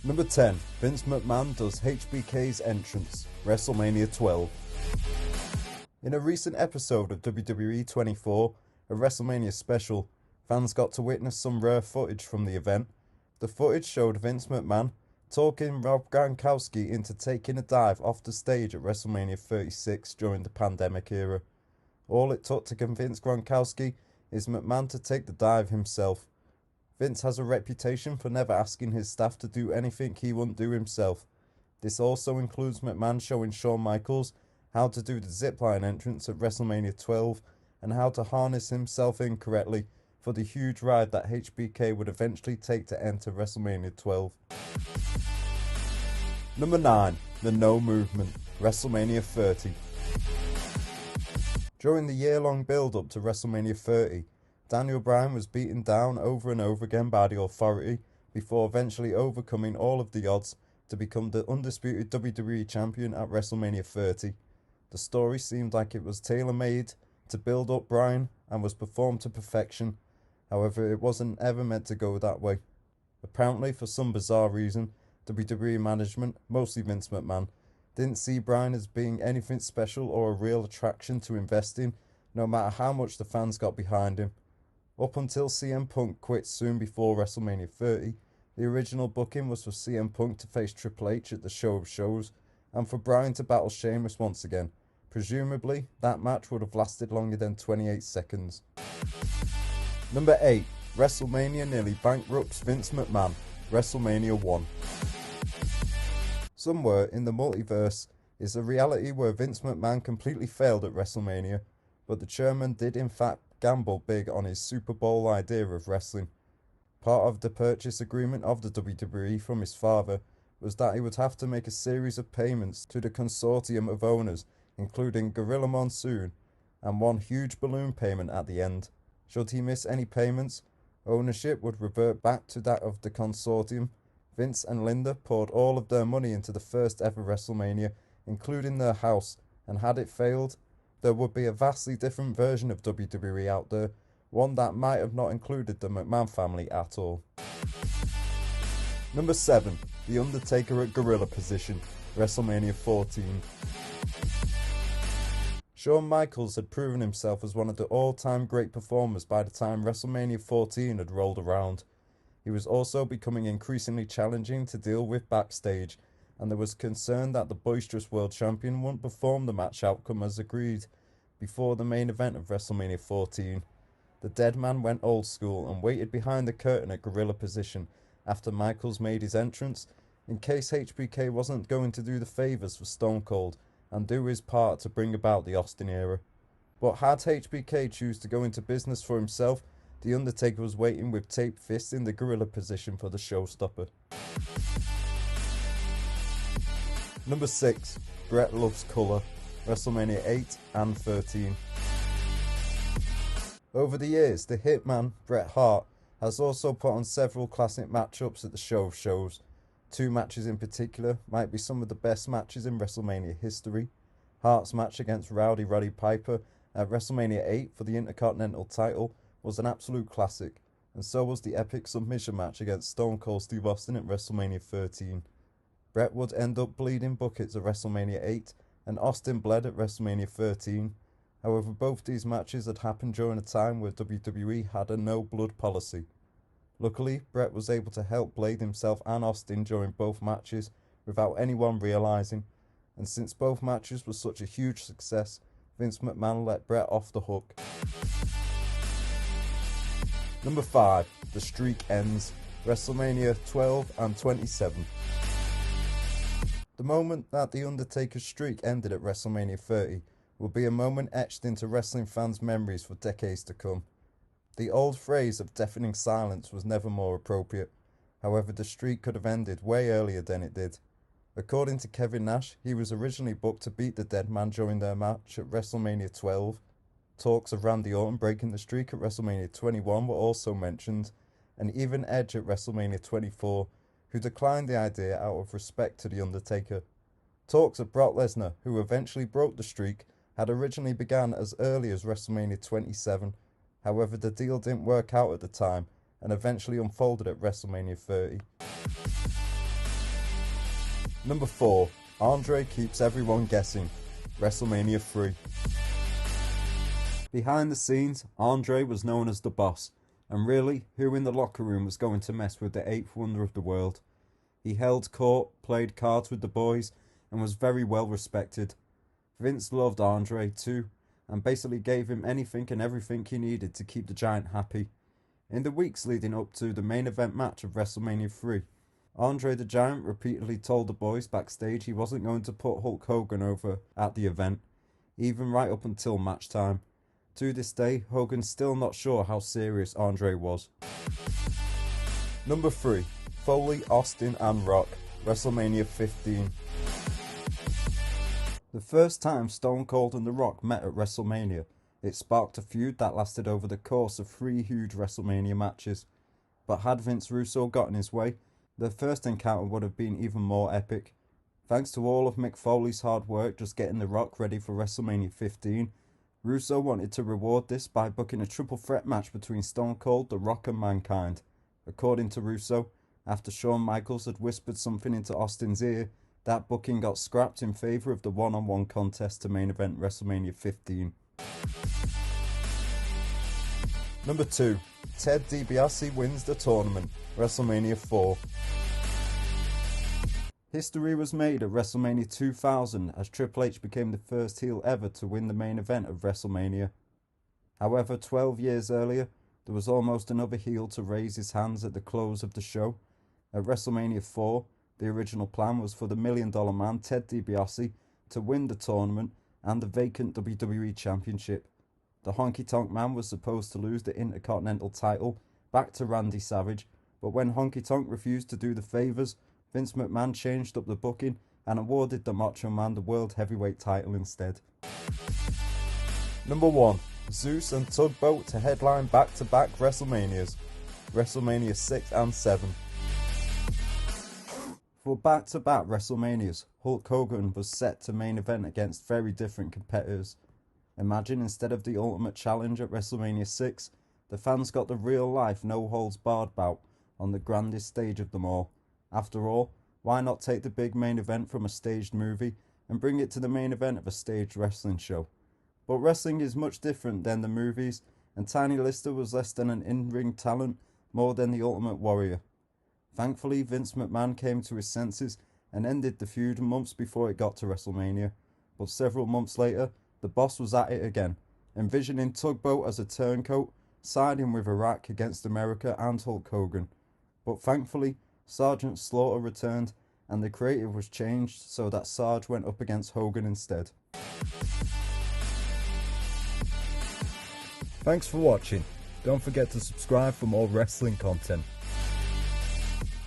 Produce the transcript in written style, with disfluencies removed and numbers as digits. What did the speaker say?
Number 10. Vince McMahon does HBK's entrance, WrestleMania 12. In a recent episode of WWE 24, a WrestleMania special, fans got to witness some rare footage from the event. The footage showed Vince McMahon talking Rob Gronkowski into taking a dive off the stage at WrestleMania 36 during the pandemic era. All it took to convince Gronkowski is McMahon to take the dive himself. Vince has a reputation for never asking his staff to do anything he wouldn't do himself. This also includes McMahon showing Shawn Michaels how to do the zipline entrance at WrestleMania 12 and how to harness himself incorrectly for the huge ride that HBK would eventually take to enter WrestleMania 12. Number 9. The No Movement, WrestleMania 30. During the year-long build-up to WrestleMania 30, Daniel Bryan was beaten down over and over again by the Authority before eventually overcoming all of the odds to become the undisputed WWE Champion at WrestleMania 30. The story seemed like it was tailor-made to build up Bryan and was performed to perfection. However, it wasn't ever meant to go that way. Apparently, for some bizarre reason, WWE management, mostly Vince McMahon, didn't see Bryan as being anything special or a real attraction to invest in, no matter how much the fans got behind him. Up until CM Punk quit soon before WrestleMania 30, the original booking was for CM Punk to face Triple H at the Show of Shows, and for Bryan to battle Sheamus once again. Presumably, that match would have lasted longer than 28 seconds. Number 8. WrestleMania nearly bankrupts Vince McMahon, WrestleMania 1. Somewhere in the multiverse is a reality where Vince McMahon completely failed at WrestleMania, but the chairman did in fact gamble big on his Super Bowl idea of wrestling. Part of the purchase agreement of the WWE from his father was that he would have to make a series of payments to the consortium of owners, including Guerrilla Monsoon, and one huge balloon payment at the end. Should he miss any payments, ownership would revert back to that of the consortium. Vince and Linda poured all of their money into the first ever WrestleMania, including their house, and had it failed, there would be a vastly different version of WWE out there, one that might have not included the McMahon family at all. Number 7. The Undertaker at Guerrilla position, WrestleMania 14. Shawn Michaels had proven himself as one of the all-time great performers by the time WrestleMania 14 had rolled around. He was also becoming increasingly challenging to deal with backstage, and there was concern that the boisterous world champion wouldn't perform the match outcome as agreed. Before the main event of WrestleMania 14, the dead man went old school and waited behind the curtain at Guerrilla position after Michaels made his entrance, in case HBK wasn't going to do the favours for Stone Cold and do his part to bring about the Austin era. But had HBK choose to go into business for himself, The Undertaker was waiting with taped fists in the Guerrilla position for the showstopper. Number 6. Bret Loves Colour, WrestleMania 8 and 13. Over the years, the Hitman, Bret Hart, has also put on several classic matchups at the Show of Shows. 2 matches in particular might be some of the best matches in WrestleMania history. Hart's match against Rowdy Roddy Piper at WrestleMania 8 for the Intercontinental title was an absolute classic, and so was the epic submission match against Stone Cold Steve Austin at WrestleMania 13. Bret would end up bleeding buckets at WrestleMania 8, and Austin bled at WrestleMania 13. However, both these matches had happened during a time where WWE had a no-blood policy. Luckily, Bret was able to help blade himself and Austin during both matches without anyone realising, and since both matches were such a huge success, Vince McMahon let Bret off the hook. Number 5. The streak ends, WrestleMania 12 and 27. The moment that The Undertaker's streak ended at WrestleMania 30 will be a moment etched into wrestling fans' memories for decades to come. The old phrase of deafening silence was never more appropriate. However, the streak could have ended way earlier than it did. According to Kevin Nash, he was originally booked to beat the Dead Man during their match at WrestleMania 12. Talks of Randy Orton breaking the streak at WrestleMania 21 were also mentioned, and even Edge at WrestleMania 24, who declined the idea out of respect to The Undertaker. Talks of Brock Lesnar, who eventually broke the streak, had originally begun as early as WrestleMania 27. However, the deal didn't work out at the time, and eventually unfolded at WrestleMania 30. Number 4. Andre keeps everyone guessing. WrestleMania 3. Behind the scenes, Andre was known as the boss, and really, who in the locker room was going to mess with the 8th wonder of the world? He held court, played cards with the boys, and was very well respected. Vince loved Andre too, and basically gave him anything and everything he needed to keep the Giant happy. In the weeks leading up to the main event match of WrestleMania 3, Andre the Giant repeatedly told the boys backstage he wasn't going to put Hulk Hogan over at the event, even right up until match time. To this day, Hogan's still not sure how serious Andre was. Number 3. Foley, Austin and Rock, WrestleMania 15. The first time Stone Cold and The Rock met at WrestleMania, it sparked a feud that lasted over the course of 3 huge WrestleMania matches. But had Vince Russo gotten his way, their first encounter would have been even more epic. Thanks to all of Mick Foley's hard work just getting The Rock ready for WrestleMania 15, Russo wanted to reward this by booking a triple threat match between Stone Cold, The Rock and Mankind. According to Russo, after Shawn Michaels had whispered something into Austin's ear, that booking got scrapped in favour of the one-on-one contest to main event WrestleMania 15. Number 2. Ted DiBiase wins the tournament, WrestleMania 4. History was made at WrestleMania 2000 as Triple H became the first heel ever to win the main event of WrestleMania. However, 12 years earlier, there was almost another heel to raise his hands at the close of the show. At WrestleMania 4, the original plan was for the $1 Million Man Ted DiBiase to win the tournament and the vacant WWE Championship. The Honky Tonk Man was supposed to lose the Intercontinental title back to Randy Savage, but when Honky Tonk refused to do the favours, Vince McMahon changed up the booking and awarded the Macho Man the World Heavyweight title instead. Number 1. Zeus and Tugboat to headline back-to-back WrestleManias, WrestleMania 6 and 7. For back-to-back WrestleManias, Hulk Hogan was set to main event against very different competitors. Imagine instead of the Ultimate Challenge at WrestleMania 6, the fans got the real-life no-holds-barred bout on the grandest stage of them all. After all, why not take the big main event from a staged movie and bring it to the main event of a staged wrestling show? But wrestling is much different than the movies, and Tiny Lister was less than an in-ring talent, more than the Ultimate Warrior. Thankfully, Vince McMahon came to his senses and ended the feud months before it got to WrestleMania. But several months later, the boss was at it again, envisioning Tugboat as a turncoat, siding with Iraq against America and Hulk Hogan. But thankfully, Sergeant Slaughter returned, and the creative was changed so that Sarge went up against Hogan instead. Thanks for watching. Don't forget to subscribe for more wrestling content.